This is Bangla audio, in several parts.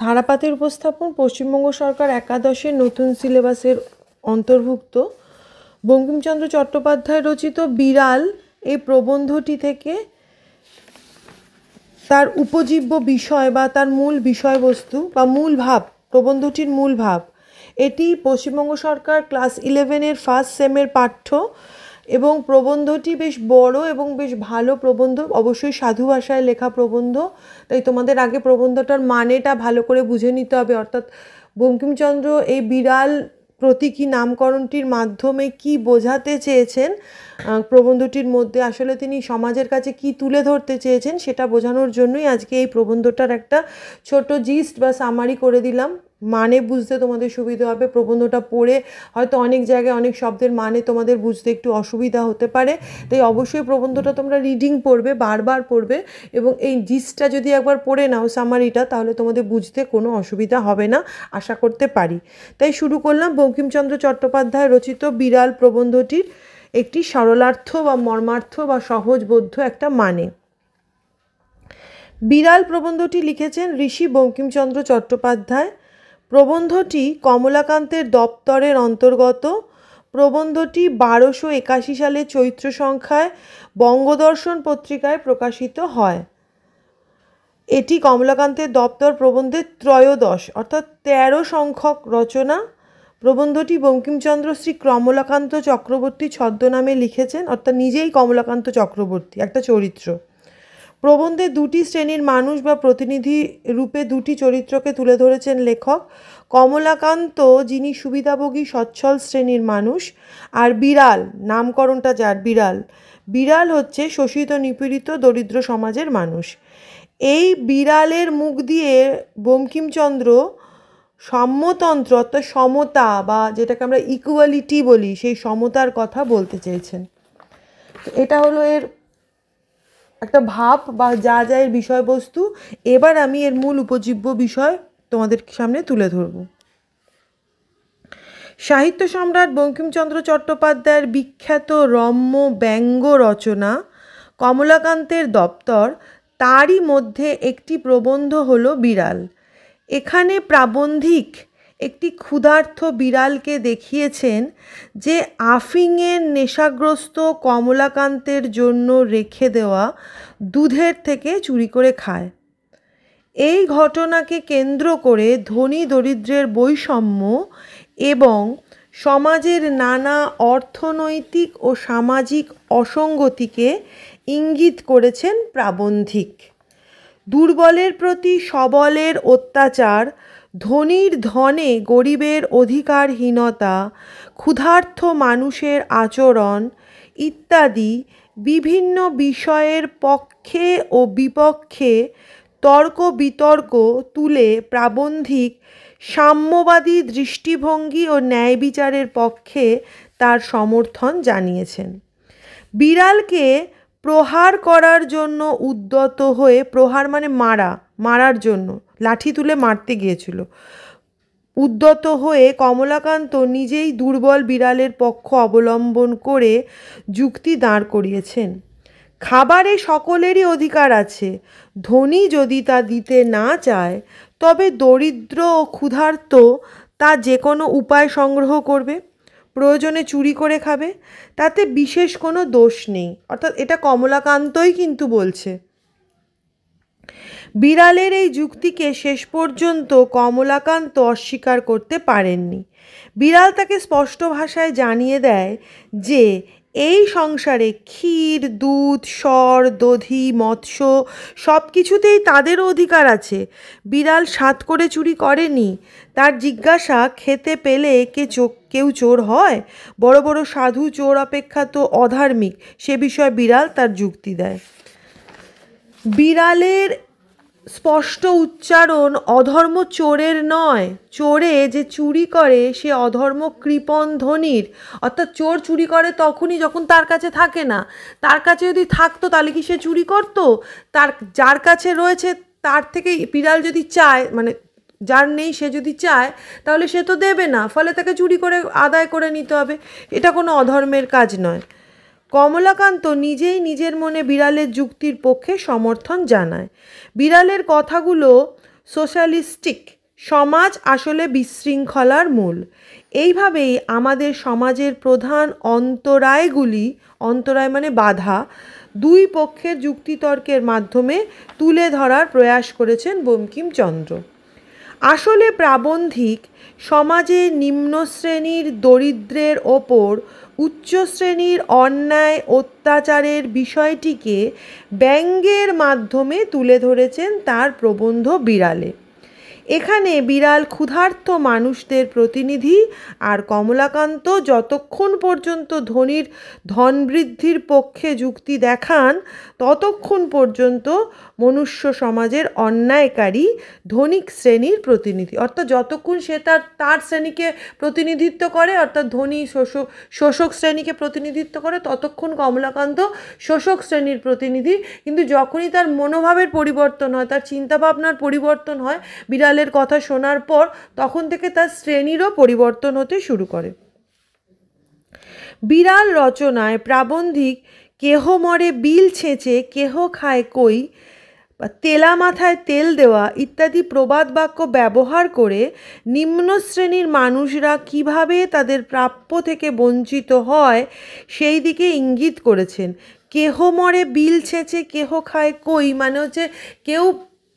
ধারাপাতের উপস্থাপন পশ্চিমবঙ্গ সরকার একাদশের নতুন সিলেবাসের অন্তর্ভুক্ত। বঙ্কিমচন্দ্র চট্টোপাধ্যায় রচিত বিড়াল এই প্রবন্ধটি থেকে তার উপজীব্য বিষয় বা তার মূল বিষয়বস্তু বা মূল ভাব, প্রবন্ধটির মূল ভাব, এটি পশ্চিমবঙ্গ সরকার ক্লাস 11-এর ফার্স্ট সেমের পাঠ্য এবং প্রবন্ধটি বেশ বড় এবং বেশ ভালো প্রবন্ধ, অবশ্যই সাধু ভাষায় লেখা প্রবন্ধ। তাই তোমাদের আগে প্রবন্ধটার মানেটা ভালো করে বুঝে নিতে হবে, অর্থাৎ বঙ্কিমচন্দ্র এই বিড়াল প্রতীকী নামকরণটির মাধ্যমে কি বোঝাতে চেয়েছেন, প্রবন্ধটির মধ্যে আসলে তিনি সমাজের কাছে কি তুলে ধরতে চেয়েছেন সেটা বোঝানোর জন্যই আজকে এই প্রবন্ধটার একটা ছোট জিস্ট বা সামারি করে দিলাম। মানে বুঝতে তোমাদের সুবিধা হবে। প্রবন্ধটা পড়ে হয়তো অনেক জায়গায় অনেক শব্দের মানে তোমাদের বুঝতে একটু অসুবিধা হতে পারে, তাই অবশ্যই প্রবন্ধটা তোমরা রিডিং পড়বে, বারবার পড়বে, এবং এই জিস্টটা যদি একবার পড়ে নাও সামারিটা, তাহলে তোমাদের বুঝতে কোনো অসুবিধা হবে না আশা করতে পারি। তাই শুরু করলাম বঙ্কিমচন্দ্র চট্টোপাধ্যায় রচিত বিড়াল প্রবন্ধটির একটি সরলার্থ বা মর্মার্থ বা সহজবোধ্য একটা মানে। বিড়াল প্রবন্ধটি লিখেছেন ঋষি বঙ্কিমচন্দ্র চট্টোপাধ্যায়। প্রবন্ধটি কমলাকান্তের দপ্তরের অন্তর্গত। প্রবন্ধটি 1281 সালে চৈত্র সংখ্যায় বঙ্গদর্শন পত্রিকায় প্রকাশিত হয়। এটি কমলাকান্তের দপ্তর প্রবন্ধের ত্রয়োদশ অর্থাৎ 13 সংখ্যক রচনা। প্রবন্ধটি বঙ্কিমচন্দ্র শ্রী কমলাকান্ত চক্রবর্তী ছদ্মনামে লিখেছেন, অর্থাৎ নিজেই কমলাকান্ত চক্রবর্তী একটা চরিত্র। প্রবন্ধে দুটি শ্রেণীর মানুষ বা প্রতিনিধি রূপে দুটি চরিত্রকে তুলে ধরেছেন লেখক। কমলাকান্ত যিনি সুবিধাভোগী সচ্ছল শ্রেণীর মানুষ, আর বিড়াল, নামকরণটা যার বিড়াল, বিড়াল হচ্ছে শোষিত নিপীড়িত দরিদ্র সমাজের মানুষ। এই বিড়ালের মুখ দিয়ে বঙ্কিমচন্দ্র সাম্যতন্ত্র অর্থাৎ সমতা বা যেটাকে আমরা ইকুয়ালিটি বলি, সেই সমতার কথা বলতে চেয়েছেন। এটা হলো এর একটা ভাব বা যা যা এর বিষয়বস্তু। এবার আমি এর মূল উপজীব্য বিষয় তোমাদের সামনে তুলে ধরব। সাহিত্য সম্রাট বঙ্কিমচন্দ্র চট্টোপাধ্যায়ের বিখ্যাত রম্য ব্যঙ্গ রচনা কমলাকান্তের দপ্তর, তারই মধ্যে একটি প্রবন্ধ হলো বিড়াল। এখানে প্রাবন্ধিক একটি ক্ষুধার্ত বিড়ালকে দেখিয়েছেন যে আফিংয়ের নেশাগ্রস্ত কমলাকান্তের জন্য রেখে দেওয়া দুধের থেকে চুরি করে খায়। এই ঘটনাকে কেন্দ্র করে ধনী দরিদ্রের বৈষম্য এবং সমাজের নানা অর্থনৈতিক ও সামাজিক অসঙ্গতিকে ইঙ্গিত করেছেন প্রাবন্ধিক। দুর্বলের প্রতি সবলের অত্যাচার, ধনীর ধনে গরিবের অধিকারহীনতা, ক্ষুধার্ত মানুষের আচরণ ইত্যাদি বিভিন্ন বিষয়ের পক্ষে ও বিপক্ষে তর্ক বিতর্ক তুলে প্রাবন্ধিক সাম্যবাদী দৃষ্টিভঙ্গি ও ন্যায় বিচারের পক্ষে তার সমর্থন জানিয়েছেন। বিড়ালকে প্রহার করার জন্য উদ্যত হয়ে, প্রহার মানে মারার জন্য লাঠি তুলে মারতে গিয়েছিল, উদ্যত হয়ে কমলাকান্ত নিজেই দুর্বল বিড়ালের পক্ষ অবলম্বন করে যুক্তি দাঁড় করিয়েছেন। খাবারে সকলেরই অধিকার আছে, ধনী যদি তা দিতে না চায় তবে দরিদ্র ও ক্ষুধার্ত তা যে কোনো উপায় সংগ্রহ করবে, প্রয়োজনে চুরি করে খাবে, তাতে বিশেষ কোনো দোষ নেই। অর্থাৎ এটা কমলাকান্তই কিন্তু বলছে। বিড়ালের এই যুক্তিকে শেষ পর্যন্ত কমলাকান্ত অস্বীকার করতে পারেননি। বিড়াল তাকে স্পষ্ট ভাষায় জানিয়ে দেয় যে এই সংসারে ক্ষীর, দুধ, সর, দধি, মৎস্য সব কিছুতেই তাদেরও অধিকার আছে। বিড়াল সাধ করে চুরি করেনি। তার জিজ্ঞাসা, খেতে পেলে কেউ চোর হয়? বড় বড় সাধু চোর অপেক্ষা তো অধার্মিক। সে বিষয়ে বিড়াল তার যুক্তি দেয়। বিড়ালের স্পষ্ট উচ্চারণ অধর্ম চোরের নয়, চোরে যে চুরি করে সে অধর্ম কৃপণ ধনীর। অর্থাৎ চোর চুরি করে তখনই যখন তার কাছে থাকে না। তার কাছে যদি থাকতো তাহলে কি সে চুরি করতো? তার যার কাছে রয়েছে তার থেকে বিড়াল যদি চায়, মানে যার নেই সে যদি চায় তাহলে সে তো দেবে না, ফলে তাকে চুরি করে আদায় করে নিতে হবে। এটা কোনো অধর্মের কাজ নয়। কমলাকান্ত নিজেই নিজের মনে বিড়ালের যুক্তির পক্ষে সমর্থন জানায়। বিড়ালের কথাগুলো সোশ্যালিস্টিক সমাজ আসলে বিশৃঙ্খলার মূল। এইভাবেই আমাদের সমাজের প্রধান অন্তরায় মানে বাধা, দুই পক্ষের যুক্তিতর্কের মাধ্যমে তুলে ধরার প্রয়াস করেছেন বঙ্কিমচন্দ্র। আসলে প্রাবন্ধিক সমাজে নিম্ন শ্রেণীর দরিদ্রের ওপর উচ্চ শ্রেণীর অন্যায় অত্যাচারের বিষয়টিকে ব্যঙ্গের মাধ্যমে তুলে ধরেছেন তার প্রবন্ধ বিড়ালে। এখানে বিড়াল ক্ষুধার্ত মানুষদের প্রতিনিধি, আর কমলাকান্ত যতক্ষণ পর্যন্ত ধনীর ধন বৃদ্ধির পক্ষে যুক্তি দেখান ততক্ষণ পর্যন্ত মনুষ্য সমাজের অন্যায়কারী ধনিক শ্রেণীর প্রতিনিধি, অর্থাৎ যতক্ষণ সে তার শ্রেণীকে প্রতিনিধিত্ব করে, অর্থাৎ ধনী শোষক শ্রেণীকে প্রতিনিধিত্ব করে, ততক্ষণ কমলাকান্ত শোষক শ্রেণীর প্রতিনিধি। কিন্তু যখনই তার মনোভাবের পরিবর্তন হয়, তার চিন্তাভাবনার পরিবর্তন হয় বিড়ালের কথা শোনার পর, তখন থেকে তার শ্রেণীরও পরিবর্তন হতে শুরু করে। বিড়াল রচনায় প্রাবন্ধিক কেহ মরে বিল ছেঁচে কেহ খায় কই, তেলা মাথায় তেল দেওয়া ইত্যাদি প্রবাদ বাক্য ব্যবহার করে নিম্ন শ্রেণীর মানুষরা কিভাবে তাদের প্রাপ্য থেকে বঞ্চিত হয় সেই দিকে ইঙ্গিত করেছেন। কেহ মরে বিল ছেঁচে কেহ খায় কই মানে হচ্ছে কেউ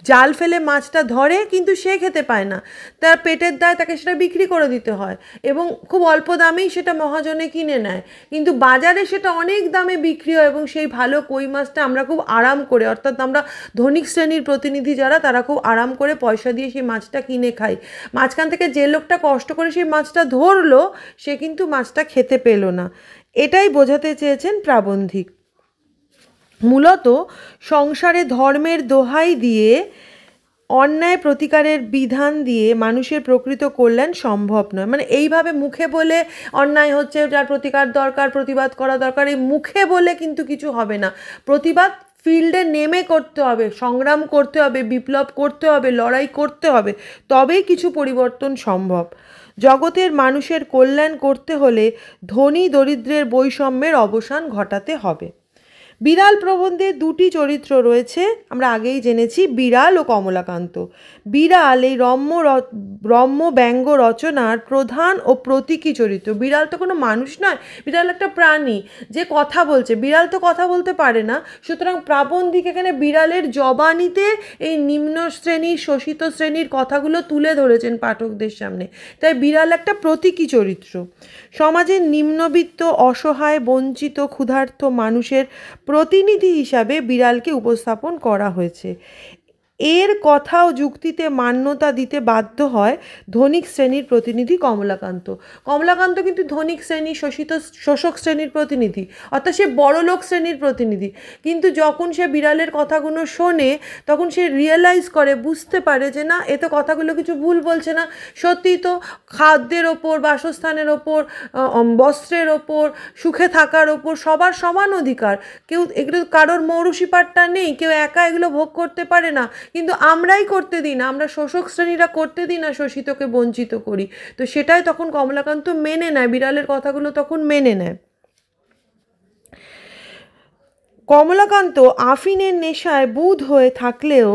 জাল ফেলে মাছটা ধরে কিন্তু সে খেতে পায় না, তার পেটের দায় তাকে সেটা বিক্রি করে দিতে হয় এবং খুব অল্প দামেই সেটা মহাজনে কিনে নেয়, কিন্তু বাজারে সেটা অনেক দামে বিক্রি হয় এবং সেই ভালো কই মাছটা আমরা খুব আরাম করে, অর্থাৎ আমরা ধনিক শ্রেণীর প্রতিনিধি যারা, তারা খুব আরাম করে পয়সা দিয়ে সেই মাছটা কিনে খাই। মাঝখান থেকে যে লোকটা কষ্ট করে সেই মাছটা ধরলো সে কিন্তু মাছটা খেতে পেল না। এটাই বোঝাতে চেয়েছেন প্রাবন্ধিক। মূলত সংসারে ধর্মের দোহাই দিয়ে অন্যায় প্রতিকারের বিধান দিয়ে মানুষের প্রকৃত কল্যাণ সম্ভব নয়। মানে এইভাবে মুখে বলে অন্যায় হচ্ছে, যার প্রতিকার দরকার, প্রতিবাদ করা দরকার, এই মুখে বলে কিন্তু কিছু হবে না। প্রতিবাদ ফিল্ডে নেমে করতে হবে, সংগ্রাম করতে হবে, বিপ্লব করতে হবে, লড়াই করতে হবে, তবেই কিছু পরিবর্তন সম্ভব। জগতের মানুষের কল্যাণ করতে হলে ধনী দরিদ্রের বৈষম্যের অবসান ঘটাতে হবে। বিড়াল প্রবন্ধে দুটি চরিত্র রয়েছে, আমরা আগেই জেনেছি, বিড়াল ও কমলাকান্ত। বিড়াল এই রম্য ব্যঙ্গ রচনার প্রধান ও প্রতীকী চরিত্র। বিড়াল তো কোনো মানুষ নয়, বিড়াল একটা প্রাণী যে কথা বলছে, বিড়াল তো কথা বলতে পারে না, সুতরাং প্রাবন্ধিক এখানে বিড়ালের জবানিতে এই নিম্ন শ্রেণীর শোষিত শ্রেণীর কথাগুলো তুলে ধরেছেন পাঠকদের সামনে। তাই বিড়াল একটা প্রতীকী চরিত্র। সমাজের নিম্নবিত্ত অসহায় বঞ্চিত ক্ষুধার্ত মানুষের প্রতিনিধি হিসাবে বিড়ালকে উপস্থাপন করা হয়েছে। এর কথা ও যুক্তিতে মান্যতা দিতে বাধ্য হয় ধনিক শ্রেণীর প্রতিনিধি কমলাকান্ত। কমলাকান্ত কিন্তু ধনিক শ্রেণী শোষক শ্রেণীর প্রতিনিধি, অর্থাৎ সে বড়লোক শ্রেণীর প্রতিনিধি। কিন্তু যখন সে বিড়ালের কথাগুলো শোনে তখন সে রিয়েলাইজ করে, বুঝতে পারে যে না, এ তো কথাগুলো কিছু ভুল বলছে না, সত্যিই তো খাদ্যের ওপর, বাসস্থানের ওপর, বস্ত্রের ওপর, সুখে থাকার ওপর সবার সমান অধিকার। কেউ এগুলো, কারোর মৌরসিপাটটা নেই, কেউ একা এগুলো ভোগ করতে পারে না, কিন্তু আমরাই করতে দিই না, আমরা শোষক শ্রেণীরা করতে দিই না, শোষিতকে বঞ্চিত করি। তো সেটাই তখন কমলাকান্ত মেনে নেয়, বিড়ালের কথাগুলো তখন মেনে নেয়। কমলাকান্ত আফিনের নেশায় বুঁদ হয়ে থাকলেও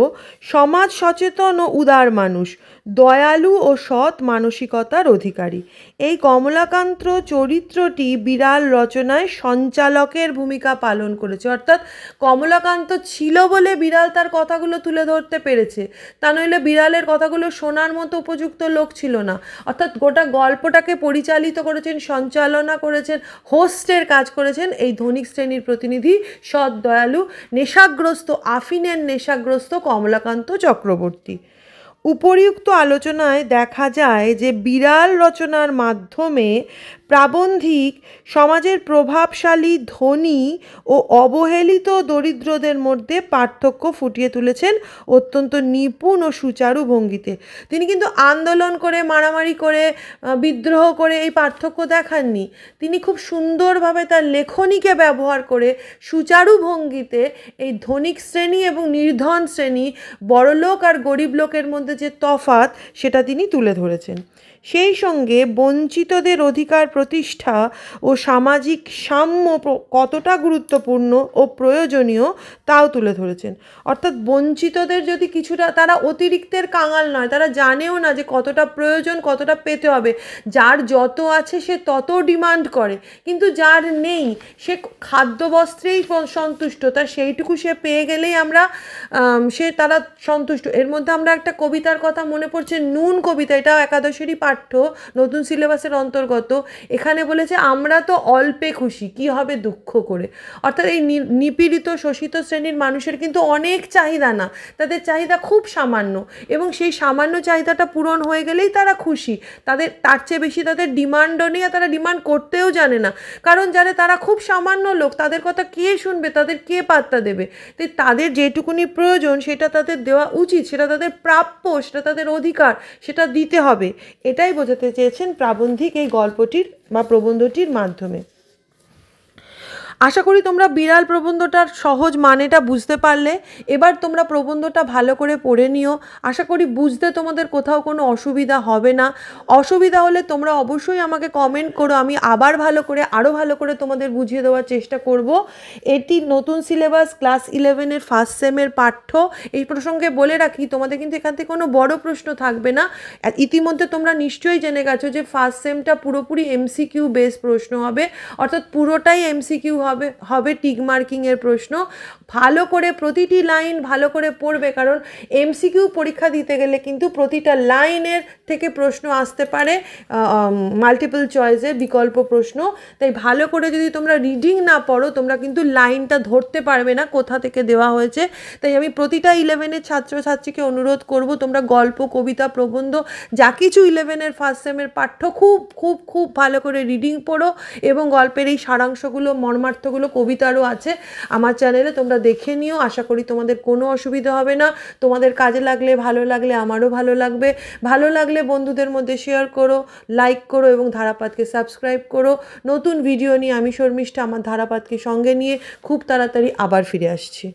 সমাজ সচেতন ও উদার মানুষ, দয়ালু ও সৎ মানসিকতার অধিকারী। এই কমলাকান্ত চরিত্রটি বিড়াল রচনায় সঞ্চালকের ভূমিকা পালন করেছে, অর্থাৎ কমলাকান্ত ছিল বলে বিড়াল তার কথাগুলো তুলে ধরতে পেরেছে, তা নইলে বিড়ালের কথাগুলো শোনার মতো উপযুক্ত লোক ছিল না। অর্থাৎ গোটা গল্পটাকে পরিচালিত করেছেন, সঞ্চালনা করেছেন, হোস্টের কাজ করেছেন এই ধনিক শ্রেণীর প্রতিনিধি, সৎ দয়ালু, নেশাগ্রস্ত, আফিনের নেশাগ্রস্ত কমলাকান্ত চক্রবর্তী। উপরিউক্ত আলোচনায় দেখা যায় যে বিড়াল রচনার মাধ্যমে প্রাবন্ধিক সমাজের প্রভাবশালী ধনী ও অবহেলিত দরিদ্রদের মধ্যে পার্থক্য ফুটিয়ে তুলেছেন অত্যন্ত নিপুণ ও সুচারু ভঙ্গিতে। তিনি কিন্তু আন্দোলন করে, মারামারি করে, বিদ্রোহ করে এই পার্থক্য দেখাননি। তিনি খুব সুন্দরভাবে তার লেখনীকে ব্যবহার করে সুচারু ভঙ্গিতে এই ধনিক শ্রেণী এবং নির্ধন শ্রেণী, বড়লোক আর গরিব লোকের মধ্যে মধ্যে যে তফাৎ সেটা তিনি তুলে ধরেছেন। সেই সঙ্গে বঞ্চিতদের অধিকার প্রতিষ্ঠা ও সামাজিক সাম্য কতটা গুরুত্বপূর্ণ ও প্রয়োজনীয় তাও তুলে ধরেছেন। অর্থাৎ বঞ্চিতদের যদি কিছুটা, তারা অতিরিক্তের কাঙাল নয়, তারা জানেও না যে কতটা প্রয়োজন, কতটা পেতে হবে। যার যত আছে সে তত ডিমান্ড করে, কিন্তু যার নেই সে খাদ্য বস্ত্রেই সন্তুষ্ট, তার সেইটুকু সে পেয়ে গেলেই তারা সন্তুষ্ট। এর মধ্যে আমরা একটা কবিতার কথা মনে পড়ছে, নুন কবিতা, এটাও একাদশেরই পাঠ্য, নতুন সিলেবাসের অন্তর্গত। এখানে বলেছে আমরা তো অল্পে খুশি, কি হবে দুঃখ করে। অর্থাৎ এই নিপীড়িত শোষিত শ্রেণীর মানুষের কিন্তু অনেক চাহিদা না, তাদের চাহিদা খুব সামান্য, এবং সেই সামান্য চাহিদাটা পূরণ হয়ে গেলেই তারা খুশি। তাদের তার চেয়ে বেশি তাদের ডিমান্ডও নেই, আর তারা ডিমান্ড করতেও জানে না, কারণ জানে তারা খুব সামান্য লোক, তাদের কথা কে শুনবে, তাদের কে পাত্তা দেবে। তাই তাদের যেটুকুনি প্রয়োজন সেটা তাদের দেওয়া উচিত, সেটা তাদের প্রাপ্য, সেটা তাদের অধিকার, সেটা দিতে হবে। এটাই বোঝাতে চেয়েছেন প্রাবন্ধিক এই গল্পটির বা প্রবন্ধটির মাধ্যমে। আশা করি তোমরা বিড়াল প্রবন্ধটার সহজ মানেটা বুঝতে পারলে। এবার তোমরা প্রবন্ধটা ভালো করে পড়ে নিও। আশা করি বুঝতে তোমাদের কোথাও কোনো অসুবিধা হবে না। অসুবিধা হলে তোমরা অবশ্যই আমাকে কমেন্ট করো, আমি আবার আরও ভালো করে তোমাদের বুঝিয়ে দেওয়ার চেষ্টা করব। এটি নতুন সিলেবাস, ক্লাস 11-এর ফার্স্ট সেমের পাঠ্য। এই প্রসঙ্গে বলে রাখি, তোমাদের কিন্তু এখান থেকে কোনো বড় প্রশ্ন থাকবে না। ইতিমধ্যে তোমরা নিশ্চয়ই জেনে গেছো যে ফার্স্ট সেমটা পুরোপুরি এমসিকিউ বেস প্রশ্ন হবে, অর্থাৎ পুরোটাই এমসিকিউ হবে টিক মার্কিংয়ের প্রশ্ন। ভালো করে প্রতিটি লাইন ভালো করে পড়বে, কারণ এমসিকিউ পরীক্ষা দিতে গেলে কিন্তু প্রতিটা লাইনের থেকে প্রশ্ন আসতে পারে, মাল্টিপল চয়েসের বিকল্প প্রশ্ন। তাই ভালো করে যদি তোমরা রিডিং না পড়ো, তোমরা কিন্তু লাইনটা ধরতে পারবে না কোথা থেকে দেওয়া হয়েছে। তাই আমি প্রতিটা 11-এর ছাত্রছাত্রীকে অনুরোধ করব, তোমরা গল্প, কবিতা, প্রবন্ধ যা কিছু 11-এর ফার্স্ট সেমের পাঠ্য খুব খুব খুব ভালো করে রিডিং পড়ো, এবং গল্পের এই সারাংশগুলো, মর্মার্থগুলো, কবিতারও আছে আমার চ্যানেলে, তোমরা দেখে নিও। আশা করি তোমাদের কোনো অসুবিধা হবে না। তোমাদের কাজে লাগলে, ভালো লাগলে আমারও ভালো লাগবে। ভালো লাগলে বন্ধুদের মধ্যে শেয়ার করো, লাইক করো এবং ধারাপাতকে সাবস্ক্রাইব করো। নতুন ভিডিও নিয়ে আমি শর্মিষ্ঠা আমার ধারাপাতকে সঙ্গে নিয়ে খুব তাড়াতাড়ি আবার ফিরে আসছি।